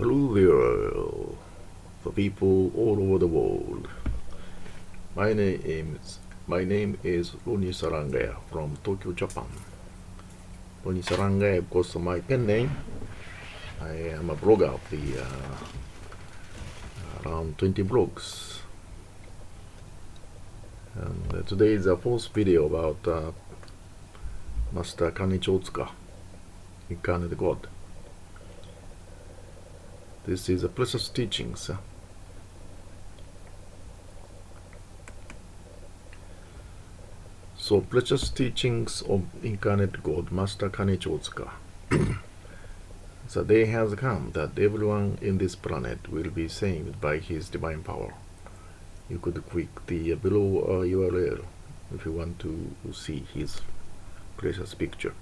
Hello there, for people all over the world. My name is Roni Sarangaya from Tokyo, Japan. Roni Sarangaya, of course, my pen name. I am a blogger of the around 20 blogs. And today is the fourth video about Master Kanichi Otsuka, Incarnate God. This is a precious teachings. So, precious teachings of Incarnate God, Master Kanichi Otsuka. The day has come that everyone in this planet will be saved by his divine power. You could click the below URL if you want to see his precious picture.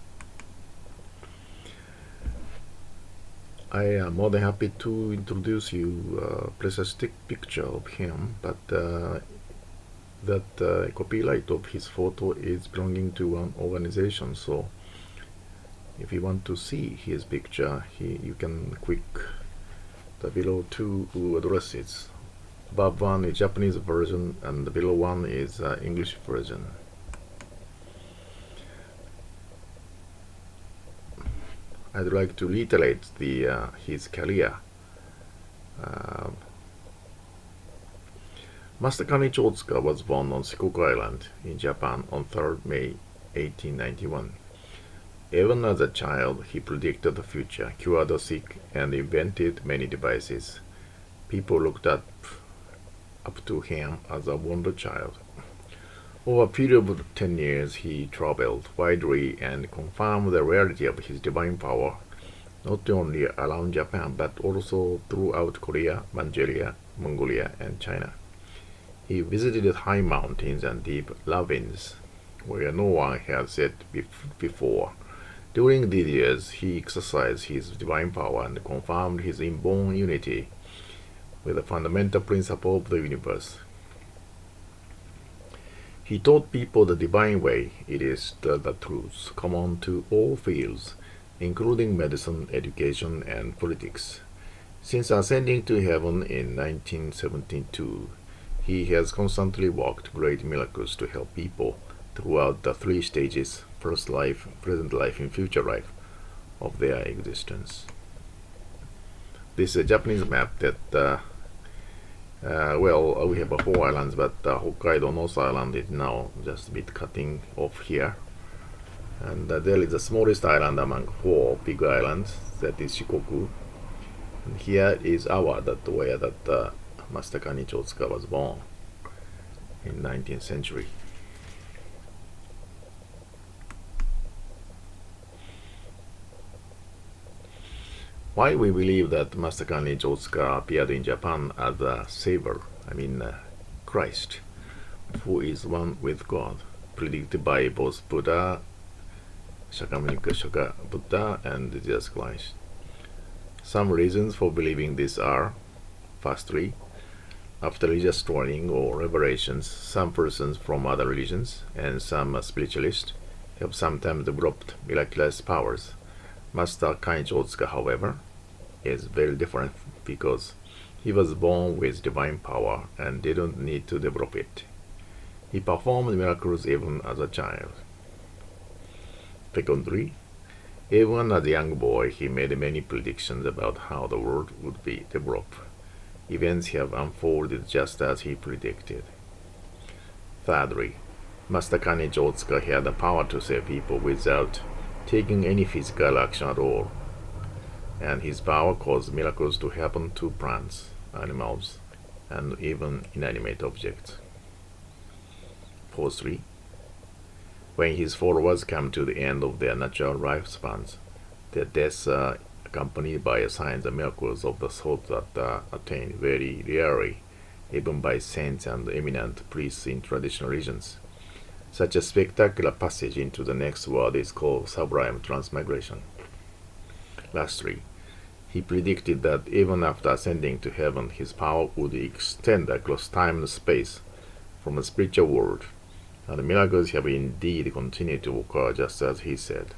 I am more than happy to introduce you a precious picture of him, but that copyright of his photo is belonging to one organization, so if you want to see his picture, you can click the below two addresses. Above one is Japanese version and the below one is English version. I'd like to reiterate his career. Master Kanichi Otsuka was born on Shikoku Island in Japan on 3rd May 1891. Even as a child, he predicted the future, cured the sick, and invented many devices. People looked up to him as a wonder child. Over a period of 10 years, he traveled widely and confirmed the reality of his divine power, not only around Japan but also throughout Korea, Manchuria, Mongolia, and China. He visited high mountains and deep ravines where no one had set before. During these years, he exercised his divine power and confirmed his inborn unity with the fundamental principle of the universe. He taught people the divine way. It is the truth common to all fields, including medicine, education, and politics. Since ascending to heaven in 1972, he has constantly worked great miracles to help people throughout the three stages: first life, present life, and future life of their existence. This is a Japanese map that we have 4 islands, but Hokkaido North Island is now just a bit cutting off here. And there is the smallest island among 4 big islands, that is Shikoku. And here is Awa, where Master Kanichi Otsuka was born in 19th century. Why we believe that Master Kanichi Otsuka appeared in Japan as a savior, Christ, who is one with God, predicted by both Buddha, Shakyamuni Buddha, and Jesus Christ. Some reasons for believing this are: firstly, after religious training or revelations, some persons from other religions and some spiritualists have sometimes developed miraculous powers. Master Kanichi Otsuka, however, is very different because he was born with divine power and didn't need to develop it. He performed miracles even as a child. Secondly, even as a young boy, he made many predictions about how the world would be developed. Events have unfolded just as he predicted. Thirdly, Master Kanichi Otsuka had the power to save people without taking any physical action at all, and his power caused miracles to happen to plants, animals, and even inanimate objects. Fourthly, when his followers come to the end of their natural lifespans, their deaths are accompanied by signs and miracles of the sort that are attained very rarely, even by saints and eminent priests in traditional religions. Such a spectacular passage into the next world is called sublime transmigration. Lastly, he predicted that even after ascending to heaven, his power would extend across time and space from the spiritual world, and the miracles have indeed continued to occur just as he said.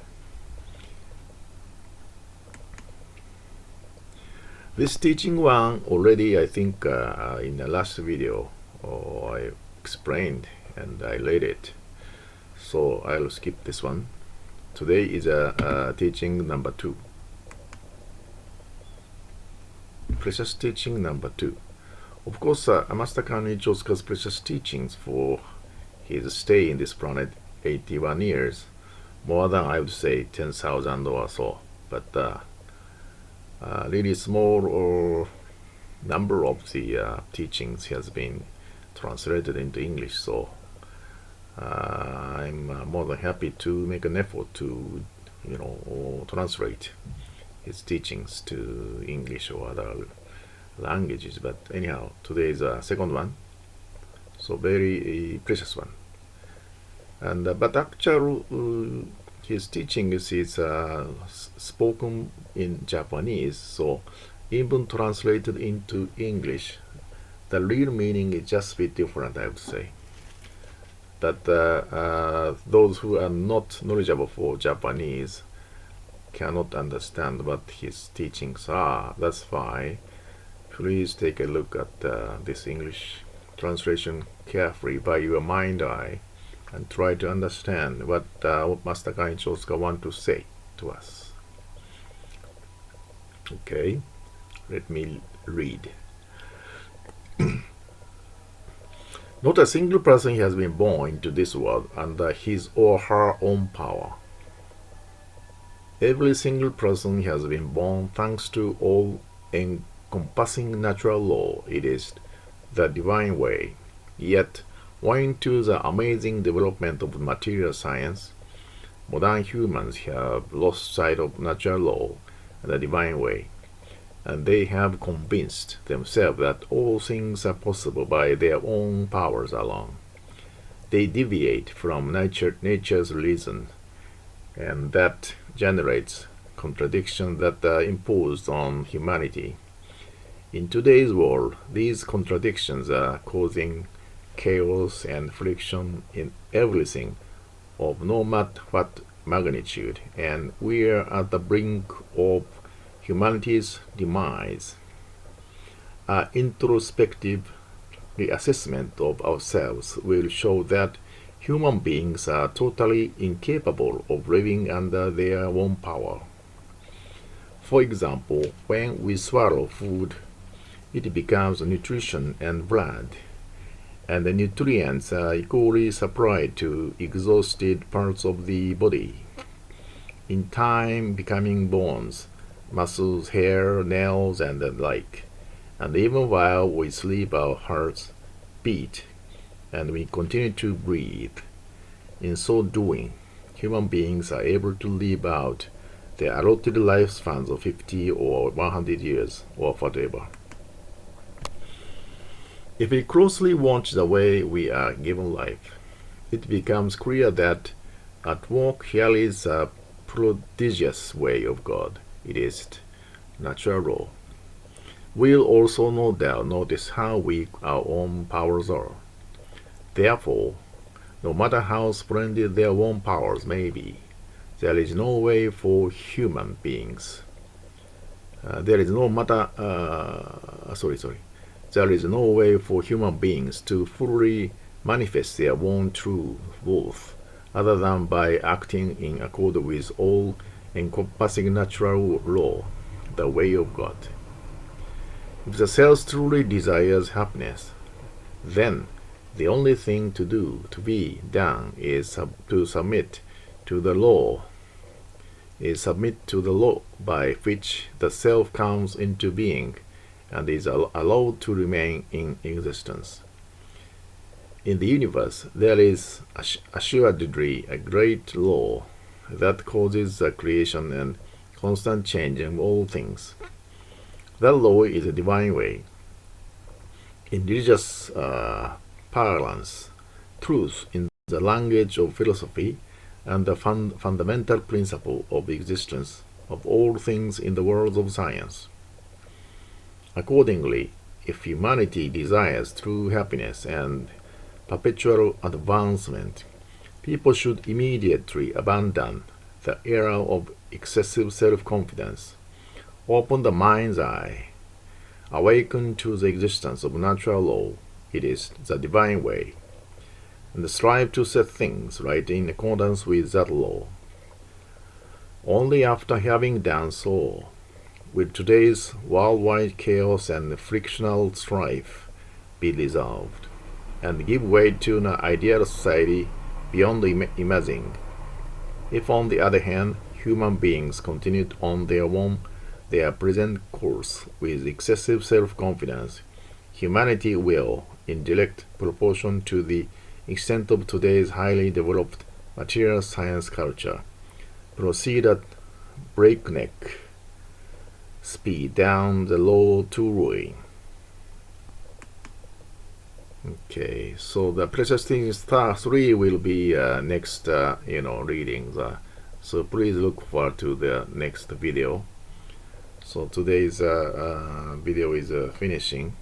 This teaching one already, I think, in the last video, I explained and I read it. So I'll skip this one. Today is teaching number 2. Precious teaching number 2. Of course, Master Kanichi Otsuka's precious teachings for his stay in this planet, 81 years, more than I would say 10,000 or so. But really small number of the teachings has been translated into English. So I'm more than happy to make an effort to, translate his teachings to English or other languages. But anyhow, today is a second one, so very precious one. And but actually, his teaching is spoken in Japanese, so even translated into English, the real meaning is just a bit different, I would say. That those who are not knowledgeable for Japanese cannot understand what his teachings are. That's why please take a look at this English translation carefully by your mind eye and try to understand what Master Kanichi Otsuka want to say to us. Okay, let me read. Not a single person has been born into this world under his or her own power. Every single person has been born thanks to all-encompassing natural law. It is the divine way. Yet, owing to the amazing development of material science, modern humans have lost sight of natural law and the divine way, and they have convinced themselves that all things are possible by their own powers alone. They deviate from nature's reason, and that generates contradictions that are imposed on humanity. In today's world, these contradictions are causing chaos and friction in everything of no matter what magnitude, and we are at the brink of humanity's demise. Our introspective reassessment of ourselves will show that human beings are totally incapable of living under their own power. For example, when we swallow food, it becomes nutrition and blood, and the nutrients are equally supplied to exhausted parts of the body, in time becoming bones, muscles, hair, nails, and the like. And even while we sleep, our hearts beat and we continue to breathe. In so doing, human beings are able to live out their allotted lifespans of 50 or 100 years or whatever. If we closely watch the way we are given life, it becomes clear that at work here is a prodigious way of God. It is natural law. We'll also no doubt notice how weak our own powers are. Therefore, no matter how splendid their own powers may be, there is no way for human beings. There is no way for human beings to fully manifest their own true worth other than by acting in accord with all-encompassing natural law, the way of God. If the self truly desires happiness, then the only thing to be done is to submit to the law by which the self comes into being and is allowed to remain in existence. In the universe, there is assuredly a great law that causes the creation and constant change of all things. That law is a divine way. In religious parlance, truth in the language of philosophy, and the fundamental principle of existence of all things in the world of science. Accordingly, if humanity desires true happiness and perpetual advancement, people should immediately abandon the era of excessive self-confidence, open the mind's eye, Awaken to the existence of natural law. It is the divine way. And strive to set things right in accordance with that law. Only after having done so will today's worldwide chaos and frictional strife be resolved, and give way to an ideal society beyond imagining. If, on the other hand, human beings continued on their present course with excessive self-confidence, humanity will, in direct proportion to the extent of today's highly developed material science culture, proceed at breakneck speed down the road to ruin. Okay, so the precious things 3 will be next reading. So please look forward to the next video. So today's video is finishing.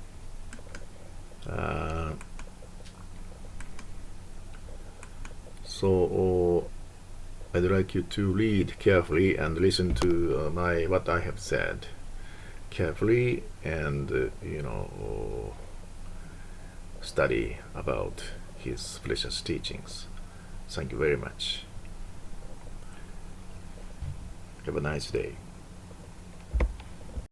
So I'd like you to read carefully and listen to what I have said carefully, and study about his precious teachings. Thank you very much. Have a nice day.